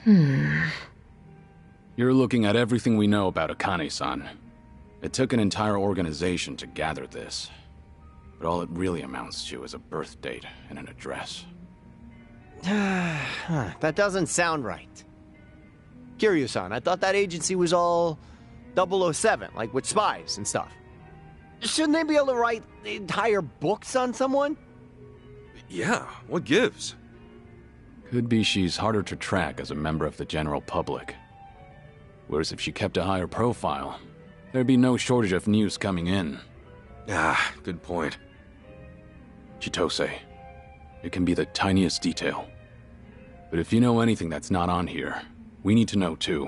You're looking at everything we know about Akane-san. It took an entire organization to gather this. But all it really amounts to is a birth date and an address. That doesn't sound right. Kiryu-san, I thought that agency was all 007, like with spies and stuff. Shouldn't they be able to write entire books on someone? Yeah, what gives? Could be she's harder to track as a member of the general public. Whereas if she kept a higher profile, there'd be no shortage of news coming in. Ah, good point. Chitose, it can be the tiniest detail. But if you know anything that's not on here, we need to know too.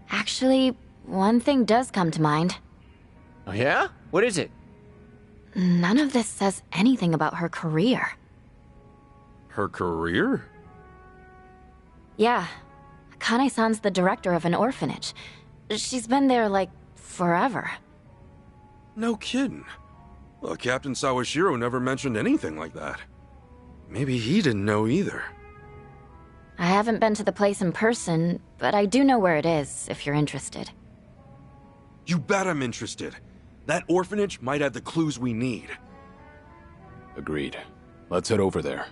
Actually, one thing does come to mind. Oh yeah? What is it? None of this says anything about her career. Her career? Yeah. Akane-san's the director of an orphanage. She's been there, like, forever. No kidding. Well, Captain Sawashiro never mentioned anything like that. Maybe he didn't know either. I haven't been to the place in person, but I do know where it is, if you're interested. You bet I'm interested. That orphanage might have the clues we need. Agreed. Let's head over there.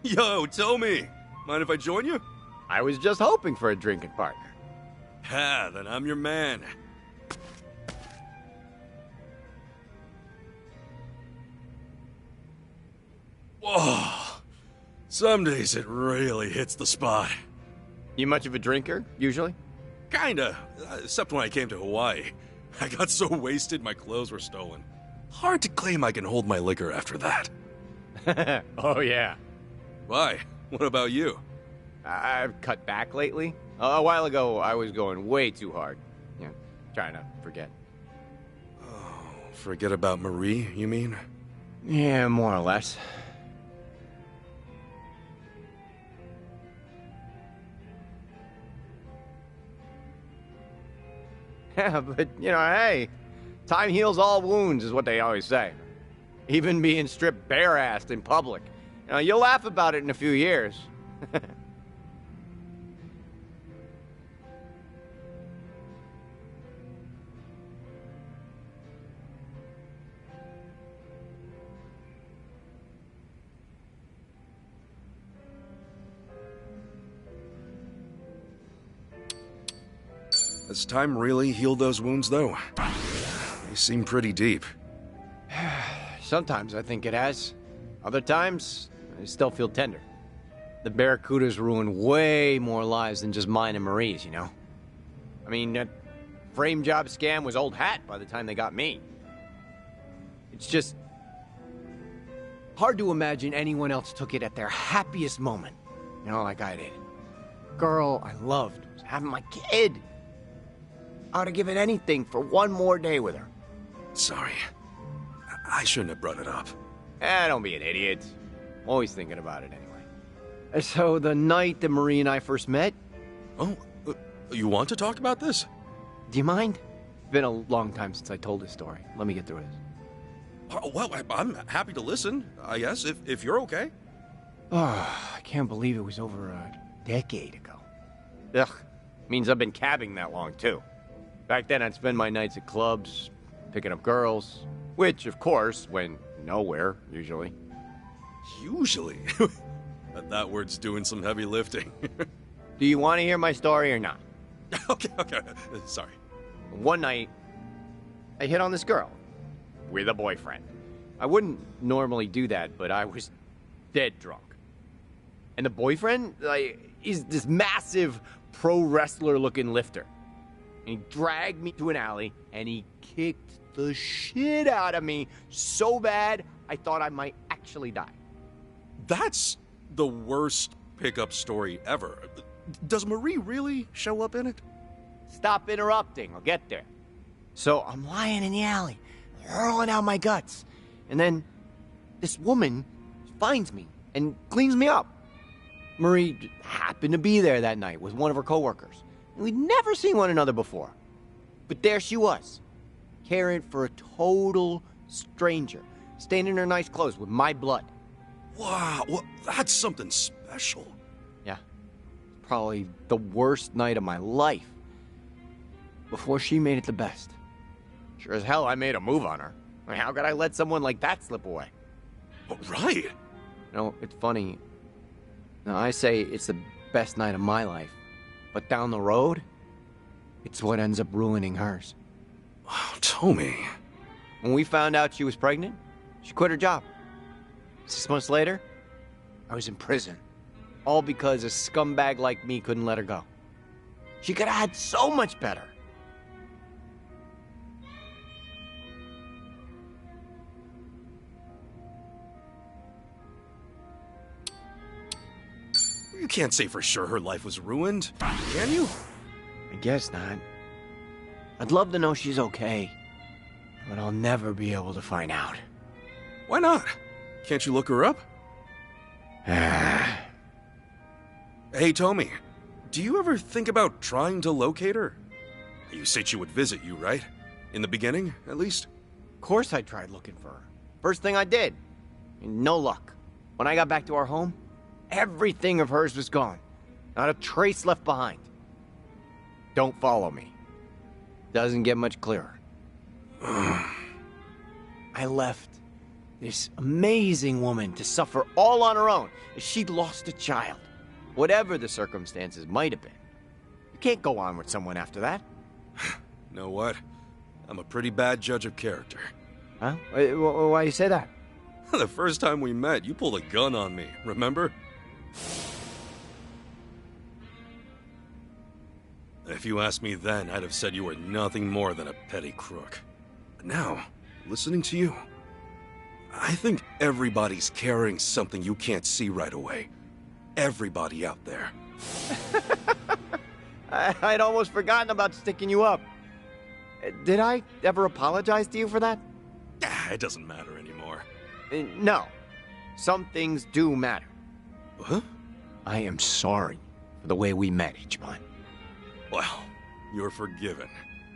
Yo, Tommy! Mind if I join you? I was just hoping for a drinking partner. Ha, then I'm your man. Whoa! Some days it really hits the spot. You much of a drinker, usually? Kinda, except when I came to Hawaii. I got so wasted my clothes were stolen. Hard to claim I can hold my liquor after that. Oh, yeah. Why? What about you? I've cut back lately. A while ago, I was going way too hard. Yeah, trying to forget. Oh, forget about Marie, you mean? Yeah, more or less. Yeah, but, hey, time heals all wounds is what they always say. Even being stripped bare-assed in public. You'll laugh about it in a few years. Has time really healed those wounds, though? They seem pretty deep. Sometimes I think it has. Other times, I still feel tender. The Barracudas ruined way more lives than just mine and Marie's, I mean, that frame job scam was old hat by the time they got me. It's just hard to imagine anyone else took it at their happiest moment, like I did. Girl I loved was having my kid. I would have given anything for one more day with her. Sorry. I shouldn't have brought it up. Don't be an idiot. Always thinking about it anyway. So, the night that Marie and I first met... Oh, you want to talk about this? Do you mind? It's been a long time since I told this story. Let me get through this. Well, I'm happy to listen, I guess, if you're okay. Oh, I can't believe it was over a decade ago. Ugh, means I've been cabbing that long, too. Back then, I'd spend my nights at clubs, picking up girls, which, of course, went nowhere, usually. Usually? That word's doing some heavy lifting. Do you want to hear my story or not? Okay. Sorry. One night, I hit on this girl with a boyfriend. I wouldn't normally do that, but I was dead drunk. And the boyfriend, is this massive pro wrestler-looking lifter. And he dragged me to an alley, and he kicked the shit out of me so bad, I thought I might actually die. That's the worst pickup story ever. Does Marie really show up in it? Stop interrupting, I'll get there. So I'm lying in the alley, hurling out my guts. And then this woman finds me and cleans me up. Marie happened to be there that night with one of her coworkers. We'd never seen one another before. But there she was, caring for a total stranger, staying in her nice clothes with my blood. Wow, well, that's something special. Yeah, probably the worst night of my life. Before she made it the best. Sure as hell I made a move on her. I mean, how could I let someone like that slip away? Oh, right. It's funny. Now, I say it's the best night of my life. But down the road, it's what ends up ruining hers. Oh, Tommy. When we found out she was pregnant, she quit her job. 6 months later, I was in prison. All because a scumbag like me couldn't let her go. She could have had so much better. You can't say for sure her life was ruined, can you? I guess not. I'd love to know she's okay, but I'll never be able to find out. Why not? Can't you look her up? Hey, Tommy, do you ever think about trying to locate her? You said she would visit you, right? In the beginning, at least? Of course I tried looking for her. First thing I did. No luck. When I got back to our home, everything of hers was gone. Not a trace left behind. Don't follow me. Doesn't get much clearer. I left This amazing woman to suffer all on her own as she'd lost a child. Whatever the circumstances might have been. You can't go on with someone after that. Know what? I'm a pretty bad judge of character. Huh? Why you say that? The first time we met, you pulled a gun on me, remember? If you asked me then, I'd have said you were nothing more than a petty crook. But now, listening to you, I think everybody's carrying something you can't see right away. Everybody out there. I'd almost forgotten about sticking you up. Did I ever apologize to you for that? It doesn't matter anymore. No. Some things do matter. Huh? I am sorry for the way we met, Ichiban. Well, you're forgiven.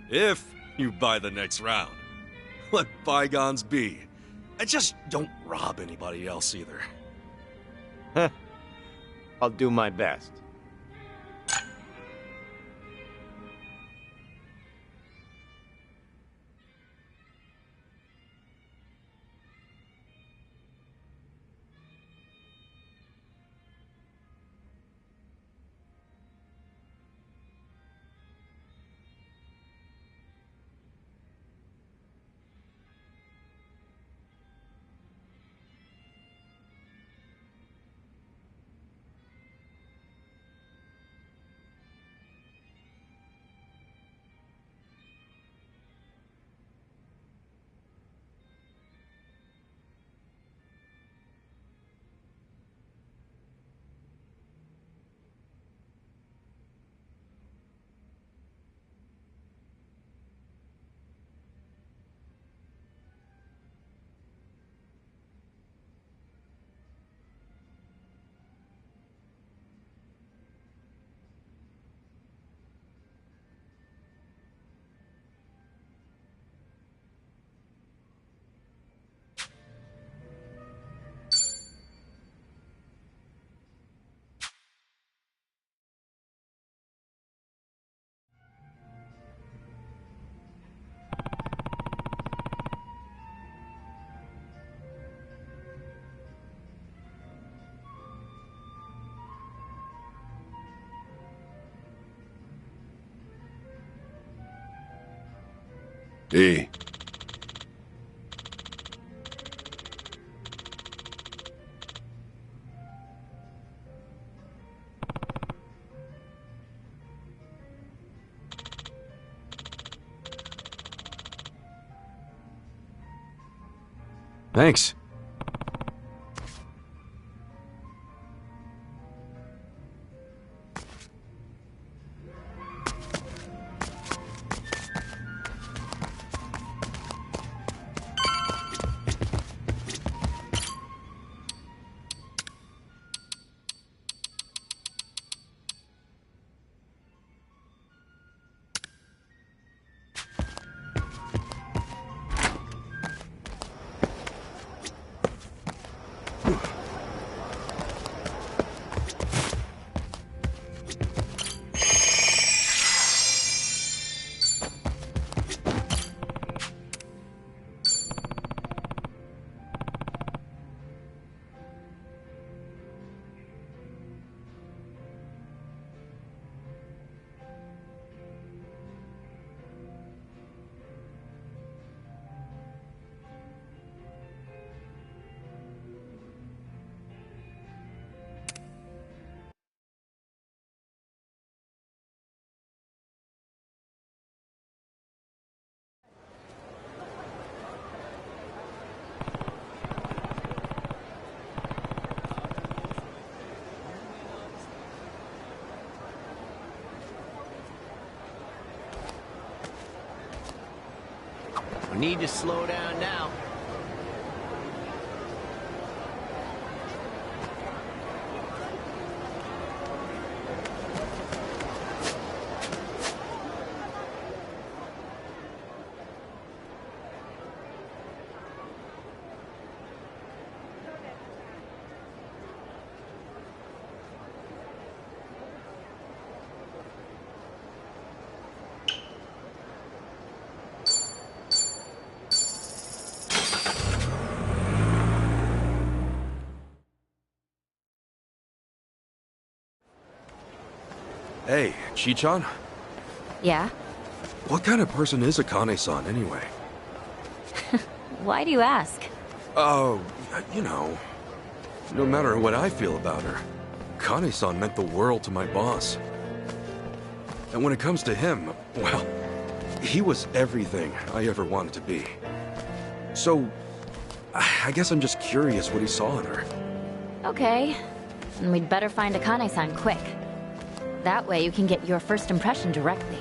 If you buy the next round. Let bygones be. And just don't rob anybody else either. I'll do my best. D. Thanks. We need to slow down now. Hey, Chi-chan? Yeah? What kind of person is Akane-san, anyway? Why do you ask? Oh, you know, no matter what I feel about her, Akane-san meant the world to my boss. And when it comes to him, well, he was everything I ever wanted to be. So, I guess I'm just curious what he saw in her. Okay. Then we'd better find Akane-san quick. That way you can get your first impression directly.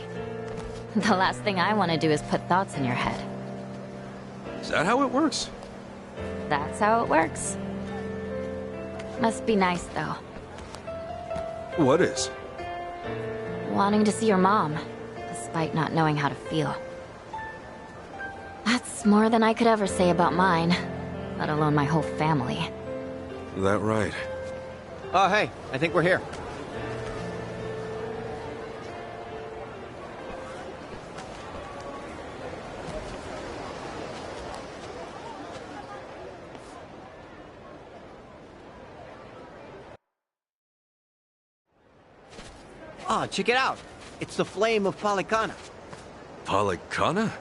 The last thing I want to do is put thoughts in your head. Is that how it works? That's how it works. Must be nice, though. What is? Wanting to see your mom, despite not knowing how to feel. That's more than I could ever say about mine, let alone my whole family. That right? Oh, hey, I think we're here. Oh, check it out. It's the Flame of Palikana. Palikana?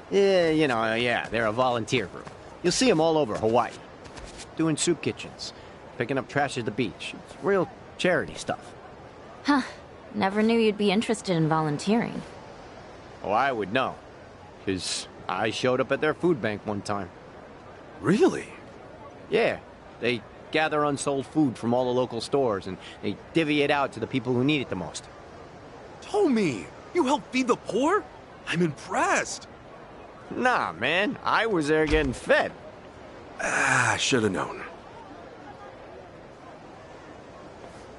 Yeah, they're a volunteer group. You'll see them all over Hawaii. Doing soup kitchens, picking up trash at the beach. It's real charity stuff. Huh. Never knew you'd be interested in volunteering. Oh, I would know. Because I showed up at their food bank one time. Really? Yeah, they gather unsold food from all the local stores and they divvy it out to the people who need it the most. Tommy, you help feed the poor? I'm impressed. Nah, man, I was there getting fed. Ah, should have known.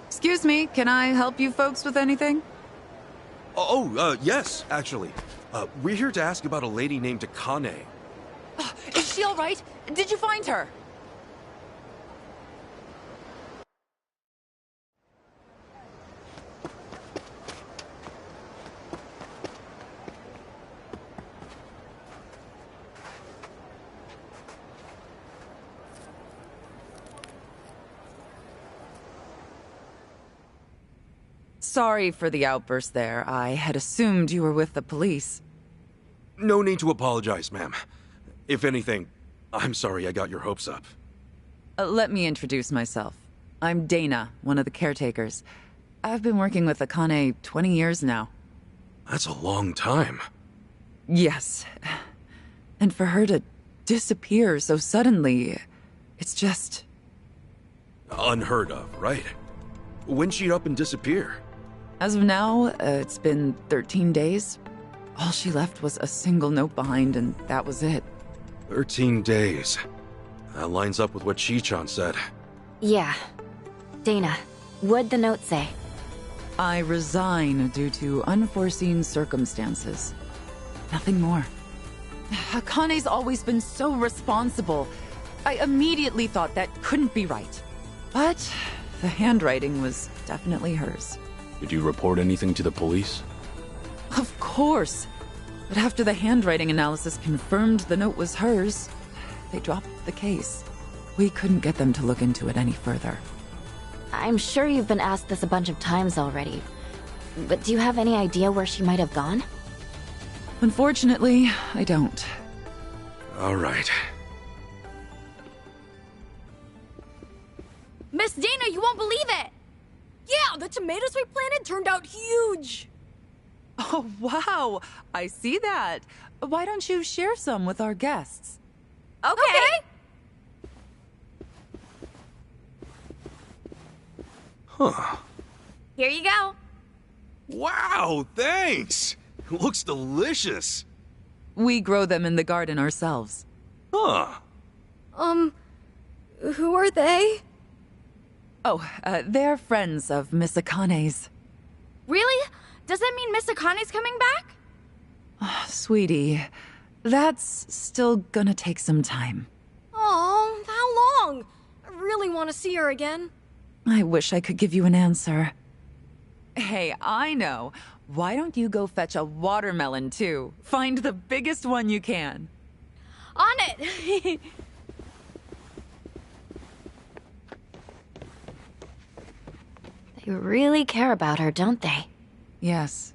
Excuse me, can I help you folks with anything? Yes, actually. We're here to ask about a lady named Akane. Is she all right? Did you find her? Sorry for the outburst there. I had assumed you were with the police. No need to apologize, ma'am. If anything, I'm sorry I got your hopes up. Let me introduce myself. I'm Dana, one of the caretakers. I've been working with Akane 20 years now. That's a long time. Yes. And for her to disappear so suddenly, it's just... Unheard of, right? When'd she up and disappear? As of now, it's been 13 days. All she left was a single note behind, and that was it. 13 days. That lines up with what Chi-chan said. Yeah. Dana, what'd the note say? I resign due to unforeseen circumstances. Nothing more. Akane's always been so responsible. I immediately thought that couldn't be right. But the handwriting was definitely hers. Did you report anything to the police? Of course. But after the handwriting analysis confirmed the note was hers, they dropped the case. We couldn't get them to look into it any further. I'm sure you've been asked this a bunch of times already. But do you have any idea where she might have gone? Unfortunately, I don't. All right. Miss Dana, you won't believe it! Yeah, the tomatoes we planted turned out huge! Oh, wow. I see that. Why don't you share some with our guests? Okay! Huh. Here you go. Wow, thanks! Looks delicious. We grow them in the garden ourselves. Huh. Who are they? Oh, they're friends of Miss Akane's. Really? Does that mean Miss Akane's coming back? Sweetie, that's still gonna take some time. Oh, how long? I really want to see her again. I wish I could give you an answer. Hey, I know. Why don't you go fetch a watermelon, too? Find the biggest one you can. On it! They really care about her, don't they? Yes.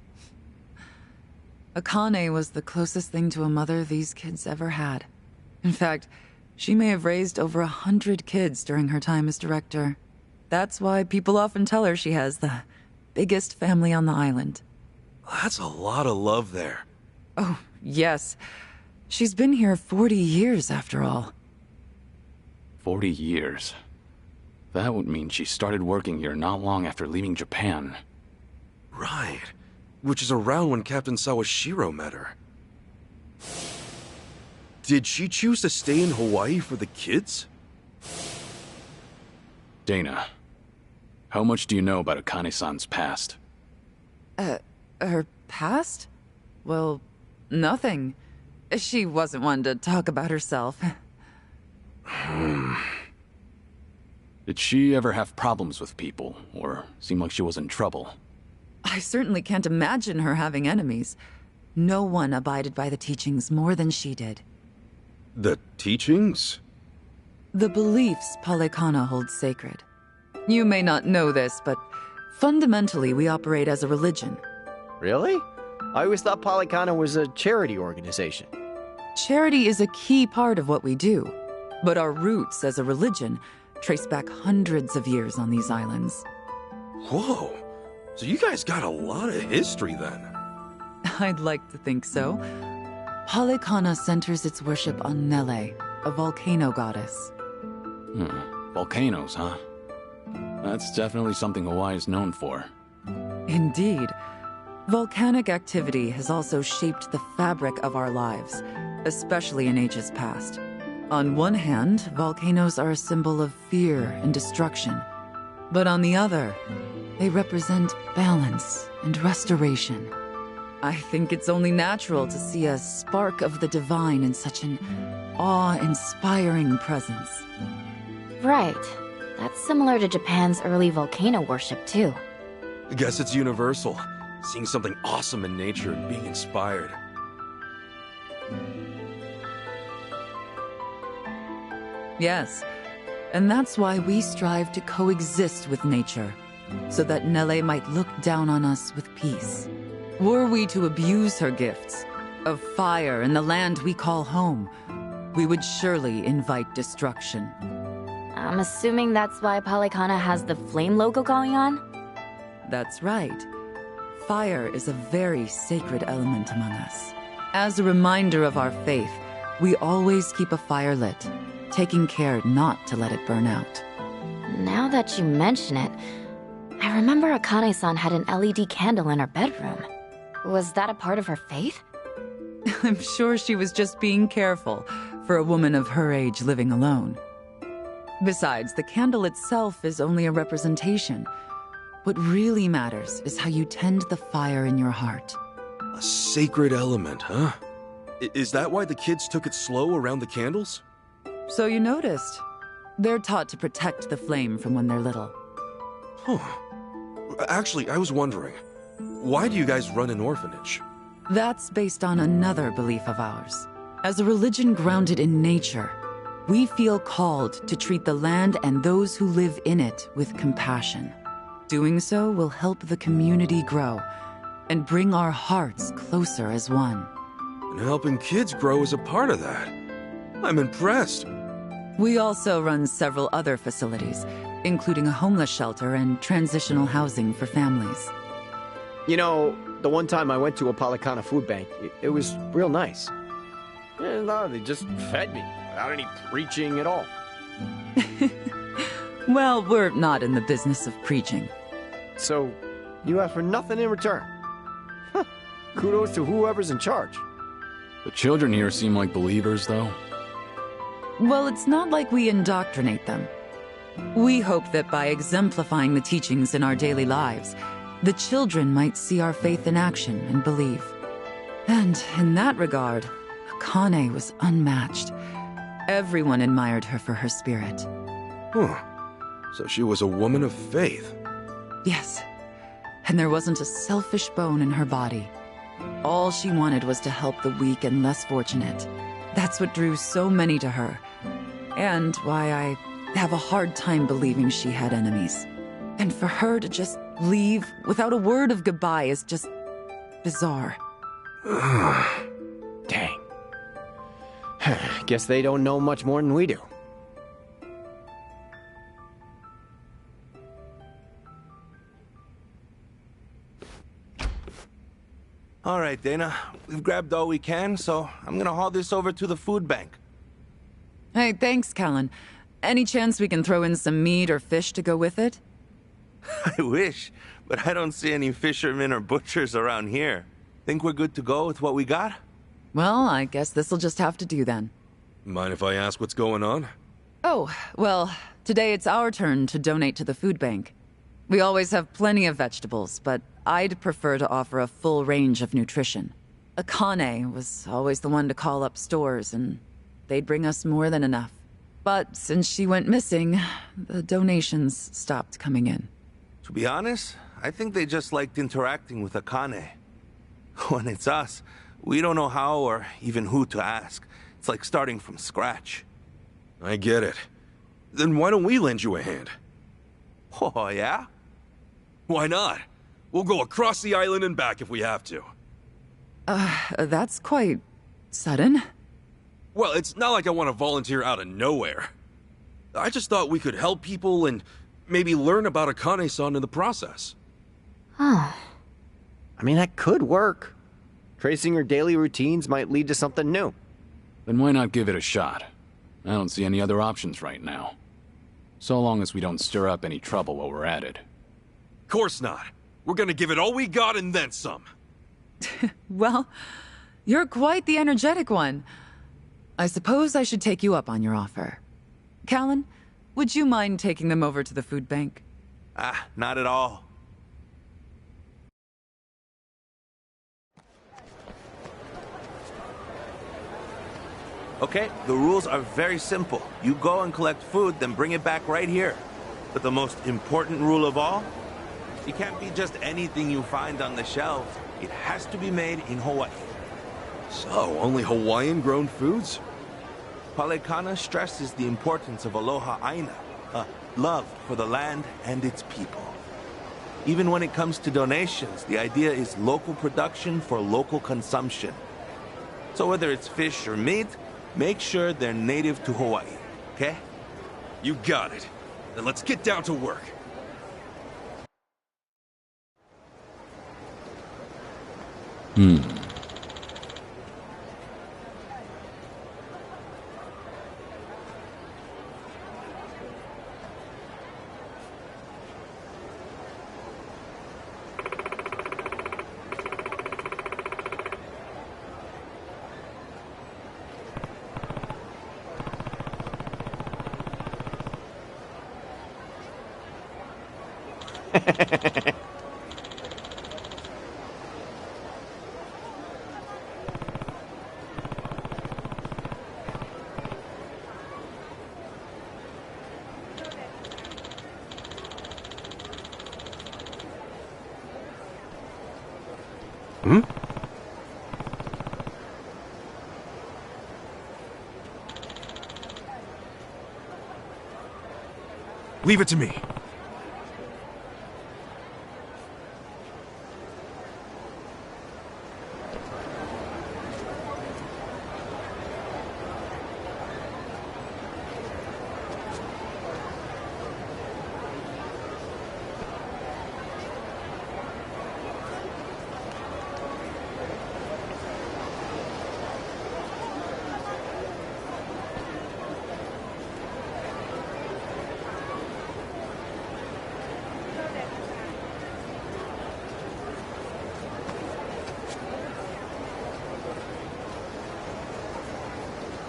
Akane was the closest thing to a mother these kids ever had. In fact, she may have raised over 100 kids during her time as director. That's why people often tell her she has the biggest family on the island. That's a lot of love there. Oh, yes. She's been here 40 years, after all. 40 years. That would mean she started working here not long after leaving Japan. Right. Which is around when Captain Sawashiro met her. Did she choose to stay in Hawaii for the kids? Dana, how much do you know about Akane-san's past? Her past? Well, nothing. She wasn't one to talk about herself. Did she ever have problems with people, or seem like she was in trouble? I certainly can't imagine her having enemies. No one abided by the teachings more than she did. The teachings? The beliefs Palekana holds sacred. You may not know this, but fundamentally we operate as a religion. Really? I always thought Polycana was a charity organization. Charity is a key part of what we do, but our roots as a religion trace back hundreds of years on these islands. Whoa. So you guys got a lot of history then. I'd like to think so. Palekana centers its worship on Nele, a volcano goddess. Volcanoes, huh? That's definitely something Hawaii is known for. Indeed. Volcanic activity has also shaped the fabric of our lives, especially in ages past. On one hand, volcanoes are a symbol of fear and destruction. But on the other, they represent balance and restoration. I think it's only natural to see a spark of the divine in such an awe-inspiring presence. Right. That's similar to Japan's early volcano worship, too. I guess it's universal. Seeing something awesome in nature and being inspired. Yes, and that's why we strive to coexist with nature, so that Nele might look down on us with peace. Were we to abuse her gifts of fire and the land we call home, we would surely invite destruction. I'm assuming that's why Palekana has the flame logo going on? That's right. Fire is a very sacred element among us. As a reminder of our faith, we always keep a fire lit, taking care not to let it burn out. Now that you mention it, I remember Akane-san had an LED candle in her bedroom. Was that a part of her faith? I'm sure she was just being careful for a woman of her age living alone. Besides, the candle itself is only a representation. What really matters is how you tend the fire in your heart. A sacred element, huh? Is that why the kids took it slow around the candles? So you noticed. They're taught to protect the flame from when they're little. Huh. Actually, I was wondering, why do you guys run an orphanage? That's based on another belief of ours. As a religion grounded in nature, we feel called to treat the land and those who live in it with compassion. Doing so will help the community grow and bring our hearts closer as one. And helping kids grow is a part of that. I'm impressed. We also run several other facilities, including a homeless shelter and transitional housing for families. You know, the one time I went to a Polycana food bank, it was real nice. Yeah, no, they just fed me without any preaching at all. Well, we're not in the business of preaching. So, you ask for nothing in return. Huh. Kudos to whoever's in charge. The children here seem like believers, though. Well, it's not like we indoctrinate them. We hope that by exemplifying the teachings in our daily lives, the children might see our faith in action and believe. And in that regard, Akane was unmatched. Everyone admired her for her spirit. Huh. So she was a woman of faith. Yes, and there wasn't a selfish bone in her body. All she wanted was to help the weak and less fortunate. That's what drew so many to her, and why I have a hard time believing she had enemies. And for her to just leave without a word of goodbye is just bizarre. Dang. Guess they don't know much more than we do. All right, Dana. We've grabbed all we can, so I'm gonna haul this over to the food bank. Hey, thanks, Callan. Any chance we can throw in some meat or fish to go with it? I wish, but I don't see any fishermen or butchers around here. Think we're good to go with what we got? Well, I guess this'll just have to do then. Mind if I ask what's going on? Oh, well, today it's our turn to donate to the food bank. We always have plenty of vegetables, but I'd prefer to offer a full range of nutrition. Akane was always the one to call up stores, and they'd bring us more than enough. But since she went missing, the donations stopped coming in. To be honest, I think they just liked interacting with Akane. When it's us, we don't know how or even who to ask. It's like starting from scratch. I get it. Then why don't we lend you a hand? Oh, yeah? Why not? We'll go across the island and back if we have to. That's quite sudden. Well, it's not like I want to volunteer out of nowhere. I just thought we could help people and maybe learn about Akane-san in the process. Oh. I mean, that could work. Tracing her daily routines might lead to something new. Then why not give it a shot? I don't see any other options right now. So long as we don't stir up any trouble while we're at it. Course not. We're gonna give it all we got and then some. Well, you're quite the energetic one. I suppose I should take you up on your offer. Callan, would you mind taking them over to the food bank? Not at all. Okay, the rules are very simple. You go and collect food, then bring it back right here. But the most important rule of all, it can't be just anything you find on the shelves. It has to be made in Hawaii. So, only Hawaiian-grown foods? Palekana stresses the importance of aloha aina, love for the land and its people. Even when it comes to donations, the idea is local production for local consumption. So whether it's fish or meat, make sure they're native to Hawaii, okay? You got it. Then let's get down to work. Leave it to me.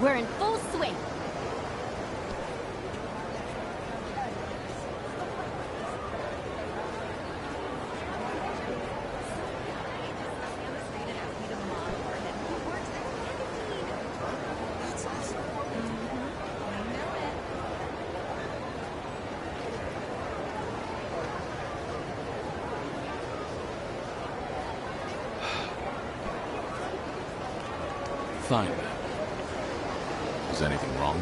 We're in full swing. Fine. Is anything wrong?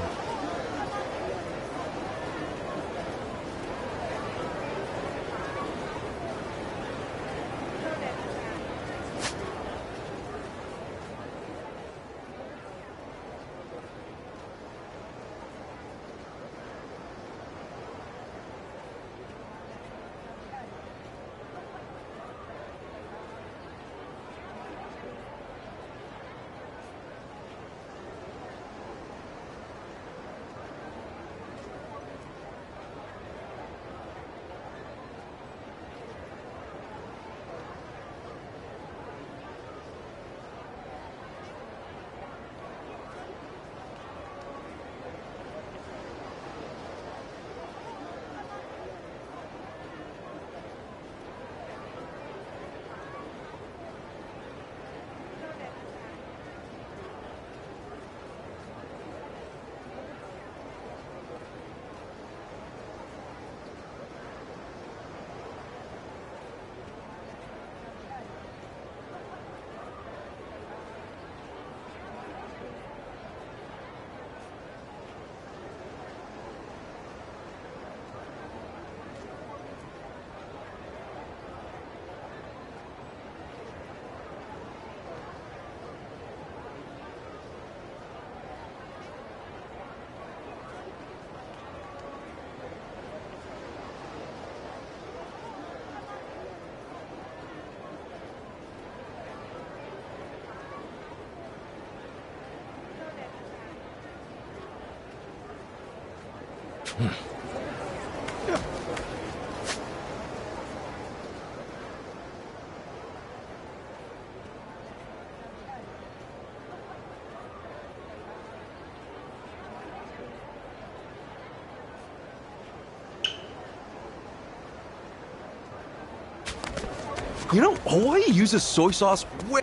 You know, Hawaii uses soy sauce way...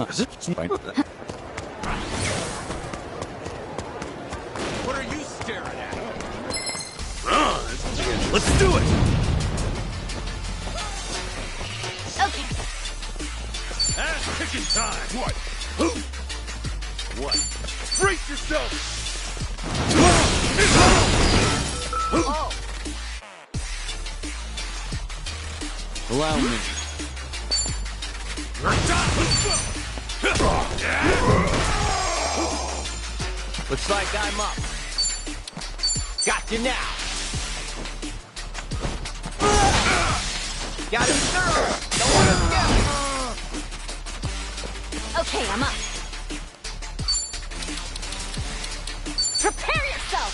Is it right? What are you staring at? Let's do it! Okay. Ass kicking time! What? Who? What? Brace yourself! Oh, Allow me. looks like I'm up. Got you now. Got him through. Don't want him to Okay, I'm up. Prepare yourself.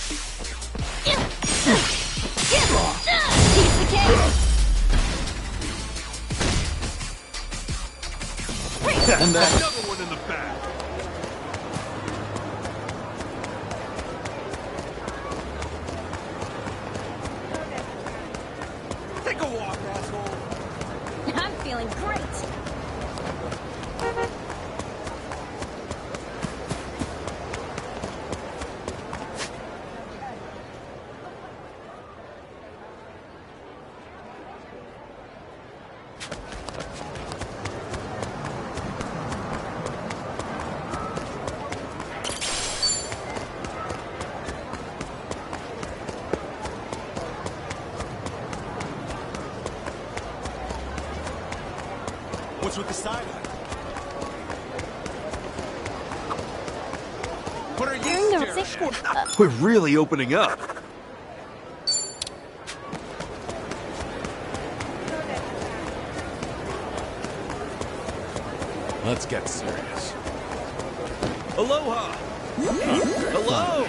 Piece of cake. And Another one in the back! Take a walk, asshole! I'm feeling great. What's with the side eye? What are you staring at? We're really opening up. let's get serious. Aloha! Hello!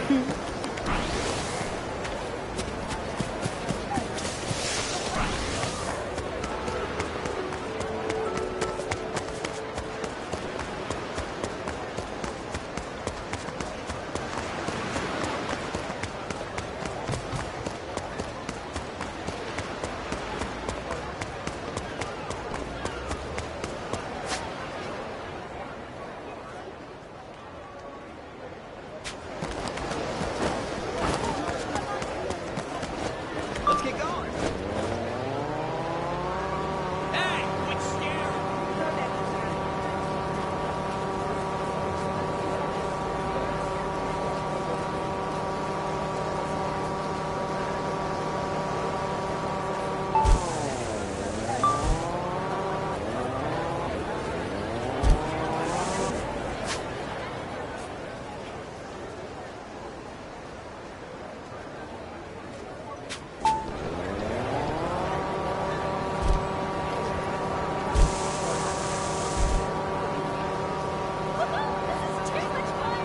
Let's get going. Hey, quit staring! This is too much fun.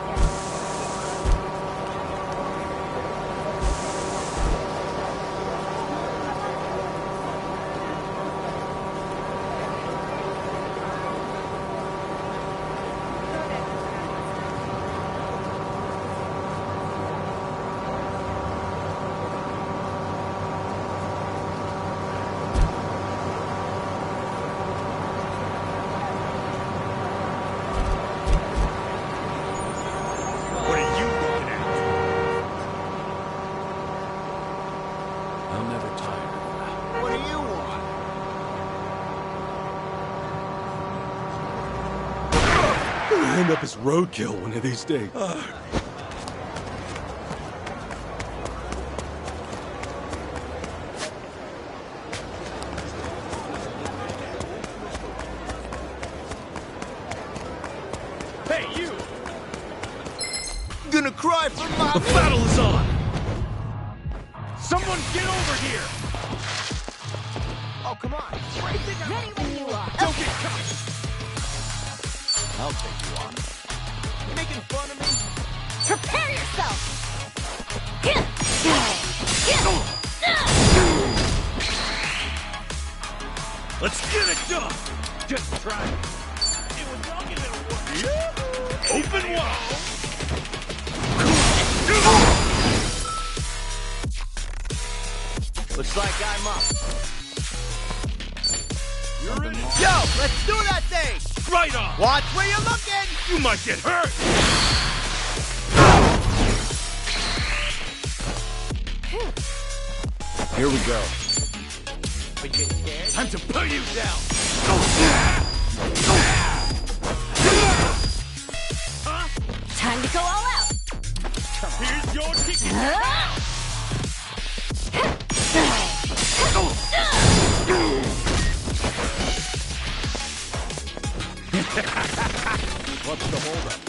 What are you looking at? I'm never tired. What do you want? Gonna end up as roadkill one of these days. Hey, you! Gonna cry for my... The battle is on! Someone get over here! Oh, come on. Ready when you are. Don't get caught! I'll take you on. You making fun of me? Prepare yourself. Let's get it done! Just try. It was wrong and it'll work. Open wide! Looks like I'm up. You're in it. Yo, let's do that thing! Right on! Watch where you're looking! You might get hurt! Here we go. Are you getting scared? Time to put you down! Time to go all out. Here's your ticket! What's the holdup?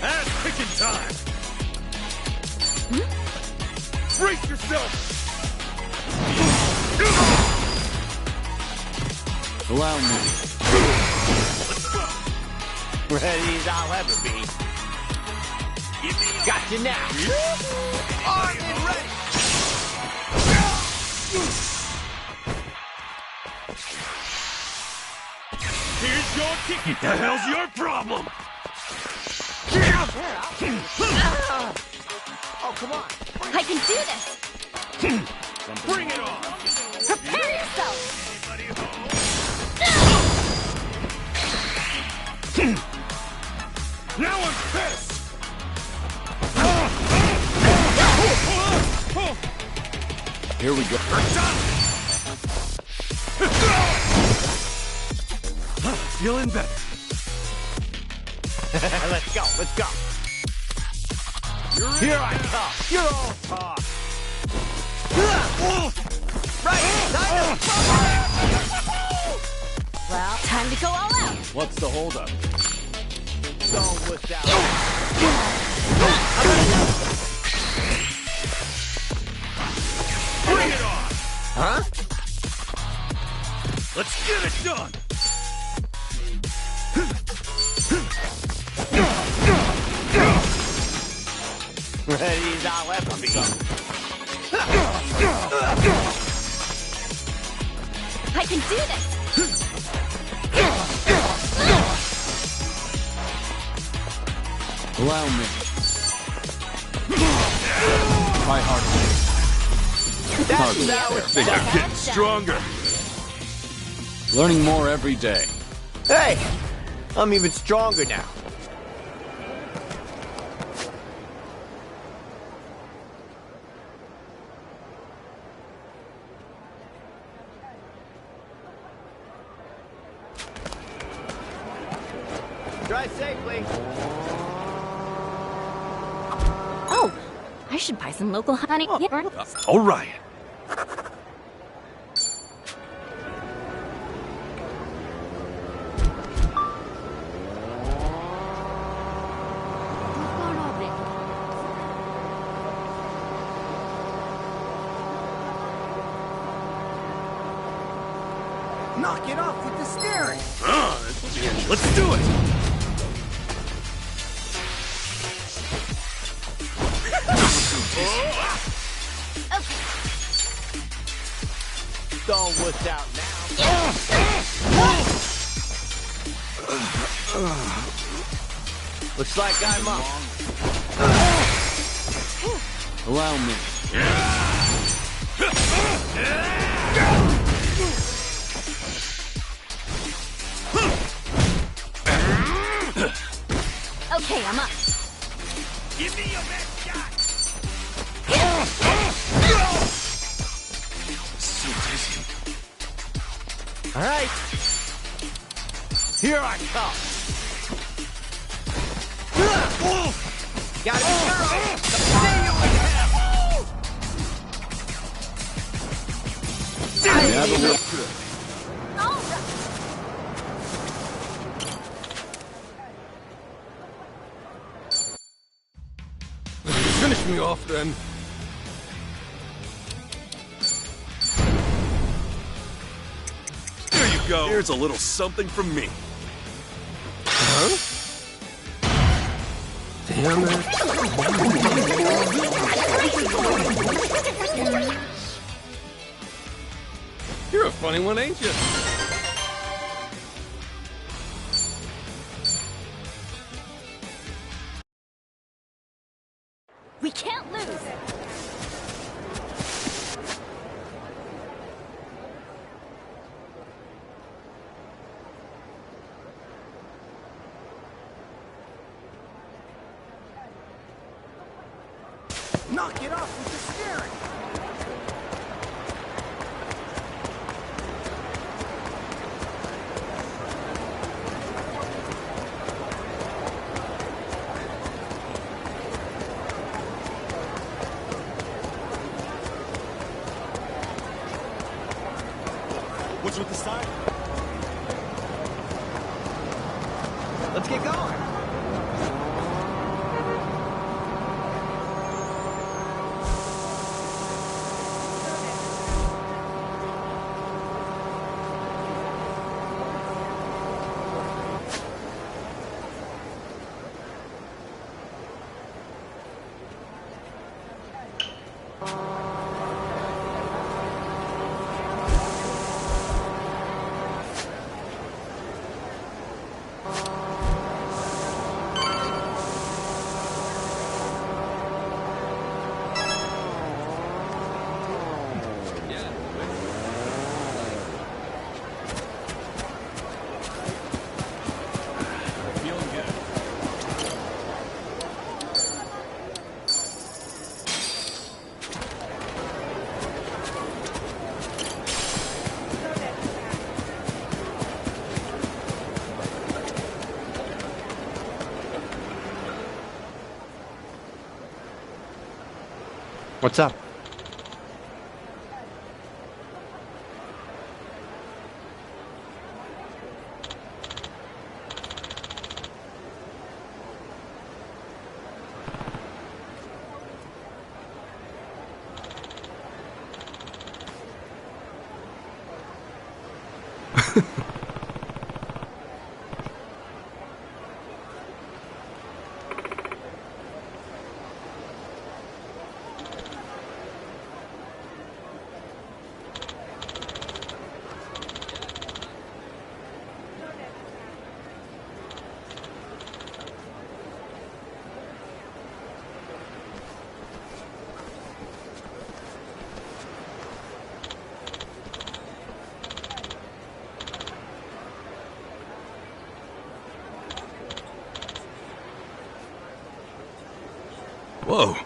Ass kicking time! Brace yourself! Allow me. Let's go! Ready as I'll ever be. Give me a... Got you now. Armed and ready. Here's your ticket! The hell's your problem? Oh, come on. I can do this. Bring it on! Prepare yourself. Now I'm pissed! Here we go. Feeling better. Let's go. Let's go. Here I come. You're all talk. Right. Well, time to go all out. What's the holdup? Don't wuss out. Bring it on! Huh? Let's get it done! Ready as I'll ever be. I can do this. Allow me. Try harder. That's how it's Think done. I'm getting stronger. Learning more every day. Hey, I'm even stronger now. Drive safely. Oh, I should buy some local honey. All right. Knock it off with the steering. Let's do it. Don't wuss out now. Looks like I'm up. Allow me. Okay, I'm up. Give me your best shot. So dizzy. All right. Here I come. Gotta be careful. See you in hell. We have a little... All right. Finish me off then. There you go. Here's a little something from me. Damn it. You're a funny one, ain't you? We can't lose! Knock it off with the steering! What's with the sign? Let's get going! What's up? Whoa.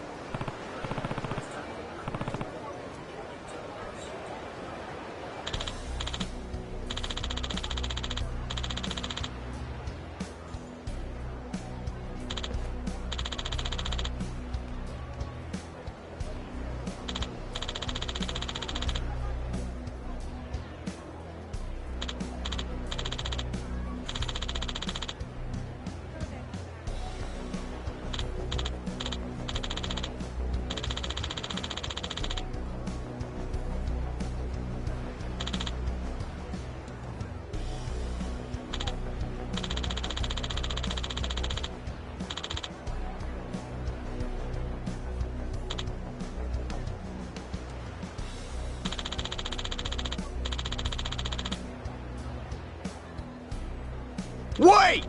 Wait!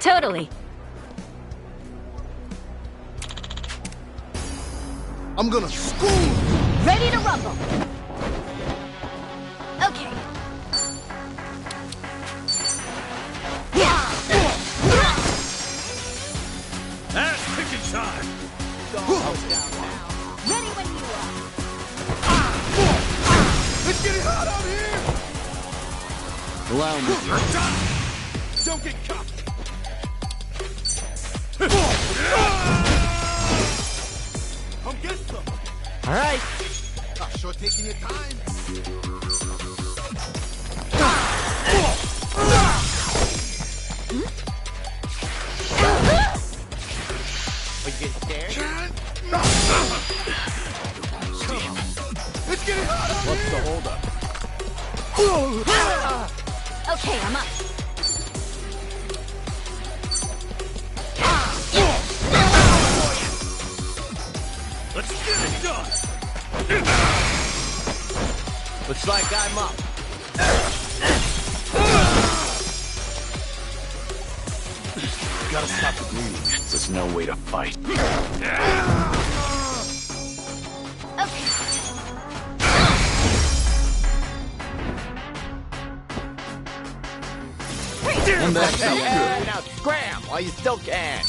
Totally. I'm gonna school you! Ready to rumble. Okay. Ass kicking time! Ready when you are. It's getting hot out here! Allow me. Don't get caught! Come get some. All right. Sure taking your time. Are you getting scared? It's getting hot. What's the holdup? Okay, I'm up. Let's get it done! Looks like I'm up. Gotta stop the bleeding. There's no way to fight. And that's Hey, now scram while you still can.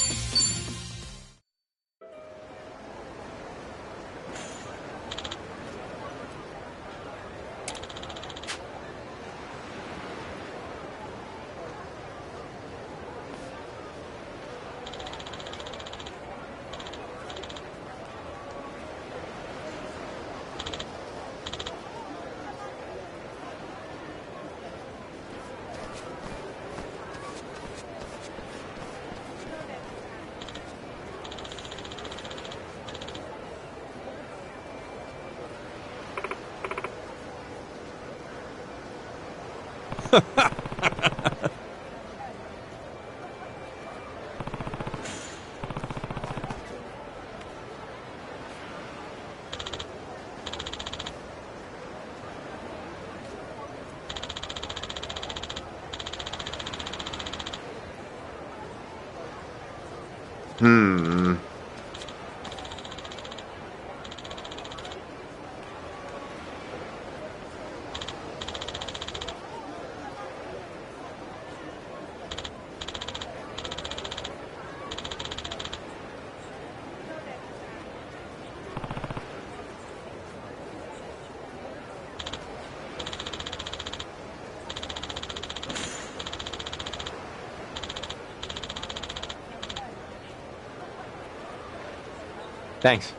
Thanks.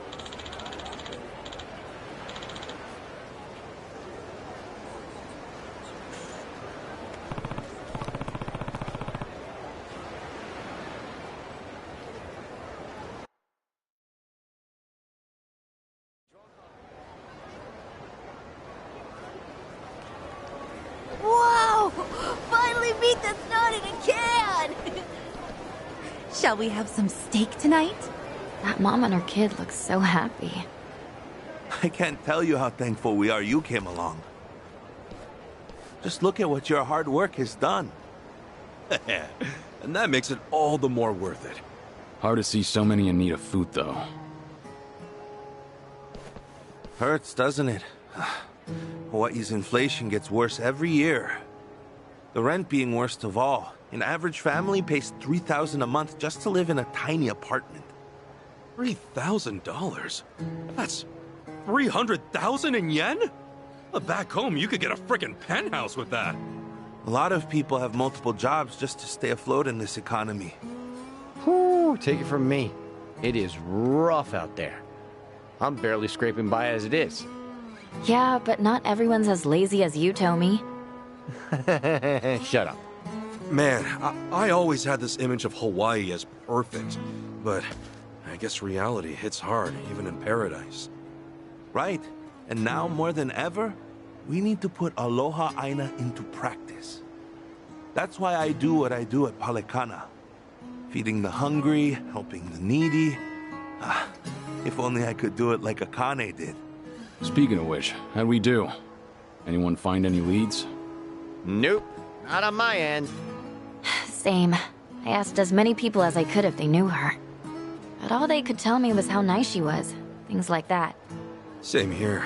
Whoa! Finally beat the snot in a can! Shall we have some steak tonight? That mom and her kid look so happy. I can't tell you how thankful we are you came along. Just look at what your hard work has done. And that makes it all the more worth it. Hard to see so many in need of food, though. Hurts, doesn't it? Hawaii's inflation gets worse every year. The rent being worst of all. An average family pays $3,000 a month just to live in a tiny apartment. $3,000? That's 300,000 in yen? Back home, you could get a frickin' penthouse with that. A lot of people have multiple jobs just to stay afloat in this economy. Whew, take it from me. It is rough out there. I'm barely scraping by as it is. Yeah, but not everyone's as lazy as you, Tommy. Shut up. Man, I always had this image of Hawaii as perfect, but I guess reality hits hard, even in paradise. Right. And now, more than ever, we need to put Aloha Aina into practice. That's why I do what I do at Palekana. Feeding the hungry, helping the needy. If only I could do it like Akane did. Speaking of which, how'd we do? Anyone find any leads? Nope. Not on my end. Same. I asked as many people as I could if they knew her. But all they could tell me was how nice she was. Things like that. Same here.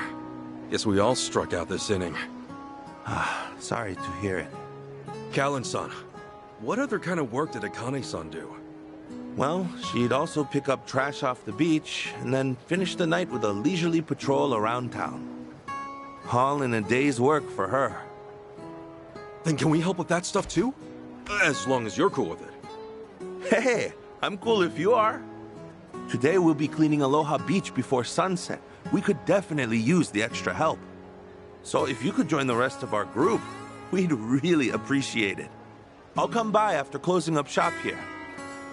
Guess we all struck out this inning. Sorry to hear it. Callan-san, what other kind of work did Akane-san do? Well, she'd also pick up trash off the beach, and then finish the night with a leisurely patrol around town. All in a day's work for her. Then can we help with that stuff too? As long as you're cool with it. Hey, I'm cool if you are. Today we'll be cleaning Aloha Beach before sunset. We could definitely use the extra help. So if you could join the rest of our group, we'd really appreciate it. I'll come by after closing up shop here.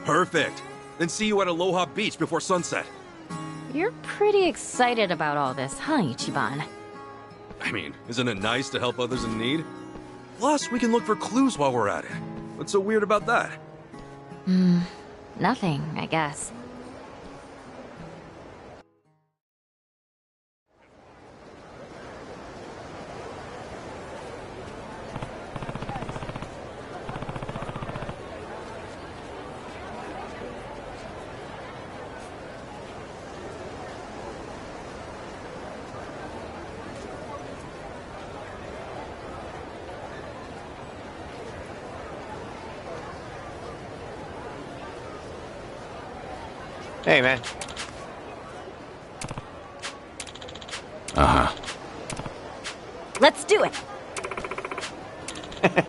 Perfect. Then see you at Aloha Beach before sunset. You're pretty excited about all this, huh, Ichiban? I mean, isn't it nice to help others in need? Plus, we can look for clues while we're at it. What's so weird about that? Nothing, I guess. Hey, man. Let's do it!